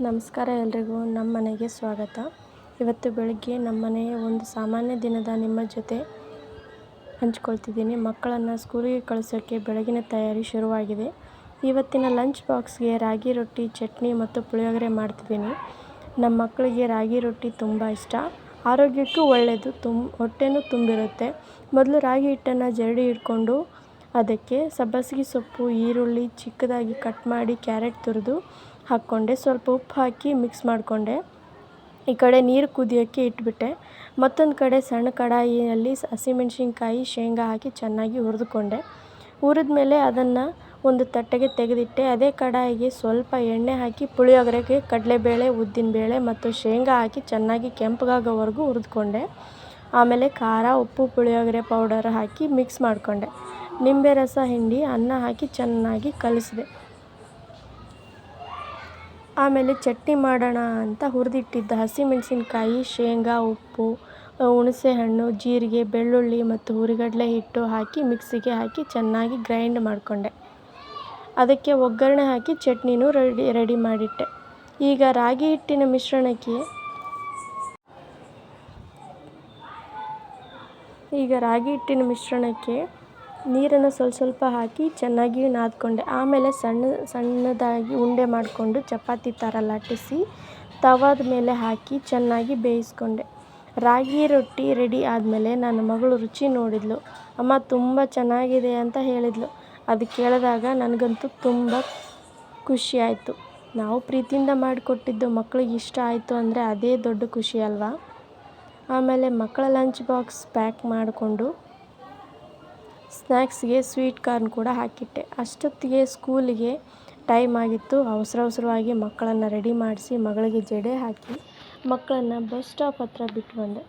ನಮಸ್ಕಾರ ಎಲ್ರಿಗೂ ನಮ್ಮ ಮನೆಗೆ ಸ್ವಾಗತ. ಇವತ್ತು ಬೆಳಗ್ಗೆ ನಮ್ಮ ಮನೆಯ ಒಂದು ಸಾಮಾನ್ಯ ದಿನದ ನಿಮ್ಮ ಜೊತೆ ಹಂಚ್ಕೊಳ್ತಿದ್ದೀನಿ. ಮಕ್ಕಳನ್ನು ಸ್ಕೂಲಿಗೆ ಕಳಿಸೋಕ್ಕೆ ಬೆಳಗಿನ ತಯಾರಿ ಶುರುವಾಗಿದೆ. ಇವತ್ತಿನ ಲಂಚ್ ಬಾಕ್ಸ್ಗೆ ರಾಗಿ ರೊಟ್ಟಿ, ಚಟ್ನಿ ಮತ್ತು ಪುಳಿಯೋಗರೆ ಮಾಡ್ತಿದ್ದೀನಿ. ನಮ್ಮ ಮಕ್ಕಳಿಗೆ ರಾಗಿ ರೊಟ್ಟಿ ತುಂಬ ಇಷ್ಟ, ಆರೋಗ್ಯಕ್ಕೂ ಒಳ್ಳೆಯದು, ಹೊಟ್ಟೆನೂ ತುಂಬಿರುತ್ತೆ. ಮೊದಲು ರಾಗಿ ಹಿಟ್ಟನ್ನು ಜರಡಿ ಇಟ್ಕೊಂಡು ಅದಕ್ಕೆ ಸಬ್ಬಸಿಗೆ ಸೊಪ್ಪು, ಈರುಳ್ಳಿ ಚಿಕ್ಕದಾಗಿ ಕಟ್ ಮಾಡಿ, ಕ್ಯಾರೆಟ್ ತುರಿದು ಹಾಕ್ಕೊಂಡೆ. ಸ್ವಲ್ಪ ಉಪ್ಪು ಹಾಕಿ ಮಿಕ್ಸ್ ಮಾಡಿಕೊಂಡೆ. ಈ ಕಡೆ ನೀರು ಕುದಿಯೋಕ್ಕೆ ಇಟ್ಬಿಟ್ಟೆ. ಮತ್ತೊಂದು ಕಡೆ ಸಣ್ಣ ಕಡಾಯಿಯಲ್ಲಿ ಹಸಿಮೆಣಸಿನ್ಕಾಯಿ, ಶೇಂಗಾ ಹಾಕಿ ಚೆನ್ನಾಗಿ ಹುರಿದುಕೊಂಡೆ. ಹುರಿದ ಮೇಲೆ ಅದನ್ನು ಒಂದು ತಟ್ಟೆಗೆ ತೆಗೆದಿಟ್ಟೆ. ಅದೇ ಕಡಾಯಿಗೆ ಸ್ವಲ್ಪ ಎಣ್ಣೆ ಹಾಕಿ ಪುಳಿಯೋಗರೆಗೆ ಕಡಲೆಬೇಳೆ, ಉದ್ದಿನಬೇಳೆ ಮತ್ತು ಶೇಂಗಾ ಹಾಕಿ ಚೆನ್ನಾಗಿ ಕೆಂಪಗಾಗೋವರೆಗೂ ಹುರಿದುಕೊಂಡೆ. ಆಮೇಲೆ ಖಾರ, ಉಪ್ಪು, ಪುಳಿಯೋಗರೆ ಪೌಡರ್ ಹಾಕಿ ಮಿಕ್ಸ್ ಮಾಡಿಕೊಂಡೆ. ನಿಂಬೆ ರಸ ಹಿಂಡಿ ಅನ್ನ ಹಾಕಿ ಚೆನ್ನಾಗಿ ಕಲಿಸಿದೆ. ಆಮೇಲೆ ಚಟ್ನಿ ಮಾಡೋಣ ಅಂತ ಹುರಿದಿಟ್ಟಿದ್ದ ಹಸಿಮೆಣಸಿನ್ಕಾಯಿ, ಶೇಂಗಾ, ಉಪ್ಪು, ಹುಣಸೆಹಣ್ಣು, ಜೀರಿಗೆ, ಬೆಳ್ಳುಳ್ಳಿ ಮತ್ತು ಹುರಿಗಡಲೆ ಹಿಟ್ಟು ಹಾಕಿ ಮಿಕ್ಸಿಗೆ ಹಾಕಿ ಚೆನ್ನಾಗಿ ಗ್ರೈಂಡ್ ಮಾಡಿಕೊಂಡೆ. ಅದಕ್ಕೆ ಒಗ್ಗರಣೆ ಹಾಕಿ ಚಟ್ನಿನೂ ರೆಡಿ ಮಾಡಿಟ್ಟೆ. ಈಗ ರಾಗಿ ಹಿಟ್ಟಿನ ಮಿಶ್ರಣಕ್ಕೆ ನೀರನ್ನು ಸ್ವಲ್ಪ ಹಾಕಿ ಚೆನ್ನಾಗಿ ನಾದ್ಕೊಂಡೆ. ಆಮೇಲೆ ಸಣ್ಣದಾಗಿ ಉಂಡೆ ಮಾಡಿಕೊಂಡು ಚಪಾತಿ ಥರ ಲಟ್ಟಿಸಿ ತವಾದ ಮೇಲೆ ಹಾಕಿ ಚೆನ್ನಾಗಿ ಬೇಯಿಸ್ಕೊಂಡೆ. ರಾಗಿ ರೊಟ್ಟಿ ರೆಡಿ ಆದಮೇಲೆ ನನ್ನ ಮಗಳು ರುಚಿ ನೋಡಿದ್ಲು. ಅಮ್ಮ ತುಂಬ ಚೆನ್ನಾಗಿದೆ ಅಂತ ಹೇಳಿದ್ಲು. ಅದು ಕೇಳಿದಾಗ ನನಗಂತೂ ತುಂಬ ಖುಷಿ ಆಯಿತು. ನಾವು ಪ್ರೀತಿಯಿಂದ ಮಾಡಿಕೊಟ್ಟಿದ್ದು ಮಕ್ಕಳಿಗೆ ಇಷ್ಟ ಆಯಿತು ಅಂದರೆ ಅದೇ ದೊಡ್ಡ ಖುಷಿ ಅಲ್ವಾ. ಆಮೇಲೆ ಮಕ್ಕಳ ಲಂಚ್ ಬಾಕ್ಸ್ ಪ್ಯಾಕ್ ಮಾಡಿಕೊಂಡು ಸ್ನ್ಯಾಕ್ಸ್ಗೆ ಸ್ವೀಟ್ ಕಾರ್ನ್ ಕೂಡ ಹಾಕಿಟ್ಟೆ. ಅಷ್ಟೊತ್ತಿಗೆ ಸ್ಕೂಲಿಗೆ ಟೈಮ್ ಆಗಿತ್ತು. ಅವಸರವಾಗಿ ಮಕ್ಕಳನ್ನು ರೆಡಿ ಮಾಡಿಸಿ ಮಗಳಿಗೆ ಜಡೆ ಹಾಕಿ ಮಕ್ಕಳನ್ನು ಬಸ್ ಸ್ಟಾಪ್ ಹತ್ರ ಬಿಟ್ಟು ಬಂದೆ.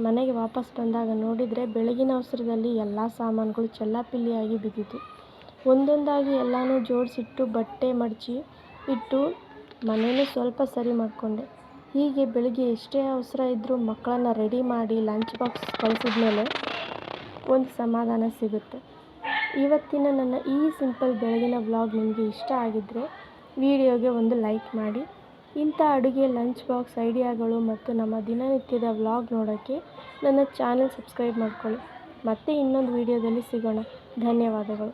ಮನೆಗೆ ವಾಪಸ್ ಬಂದಾಗ ನೋಡಿದರೆ ಬೆಳಗಿನ ಅವಸರದಲ್ಲಿ ಎಲ್ಲ ಸಾಮಾನುಗಳು ಚೆಲ್ಲಾಪಿಲ್ಲಿಯಾಗಿ ಬಿದ್ದಿತ್ತು. ಒಂದೊಂದಾಗಿ ಎಲ್ಲನೂ ಜೋಡಿಸಿಟ್ಟು ಬಟ್ಟೆ ಮಡಚಿ ಇಟ್ಟು ಮನೆಯೂ ಸ್ವಲ್ಪ ಸರಿ ಮಾಡಿಕೊಂಡೆ. ಹೀಗೆ ಬೆಳಗ್ಗೆ ಎಷ್ಟೇ ಅವಸರ ಇದ್ದರೂ ಮಕ್ಕಳನ್ನು ರೆಡಿ ಮಾಡಿ ಲಂಚ್ ಬಾಕ್ಸ್ ಕಳಿಸಿದ್ಮೇಲೆ ಒಂದು ಸಮಾಧಾನ ಸಿಗುತ್ತೆ. ಇವತ್ತಿನ ನನ್ನ ಈ ಸಿಂಪಲ್ ಬೆಳಗಿನ ವ್ಲಾಗ್ ನಿಮಗೆ ಇಷ್ಟ ಆಗಿದ್ದರೆ ವಿಡಿಯೋಗೆ ಒಂದು ಲೈಕ್ ಮಾಡಿ. ಇಂಥ ಅಡುಗೆ ಲಂಚ್ ಬಾಕ್ಸ್ ಐಡಿಯಾಗಳು ಮತ್ತು ನಮ್ಮ ದಿನನಿತ್ಯದ ವ್ಲಾಗ್ ನೋಡೋಕ್ಕೆ ನನ್ನ ಚಾನಲ್ ಸಬ್ಸ್ಕ್ರೈಬ್ ಮಾಡ್ಕೊಳ್ಳಿ. ಮತ್ತೆ ಇನ್ನೊಂದು ವಿಡಿಯೋದಲ್ಲಿ ಸಿಗೋಣ. ಧನ್ಯವಾದಗಳು.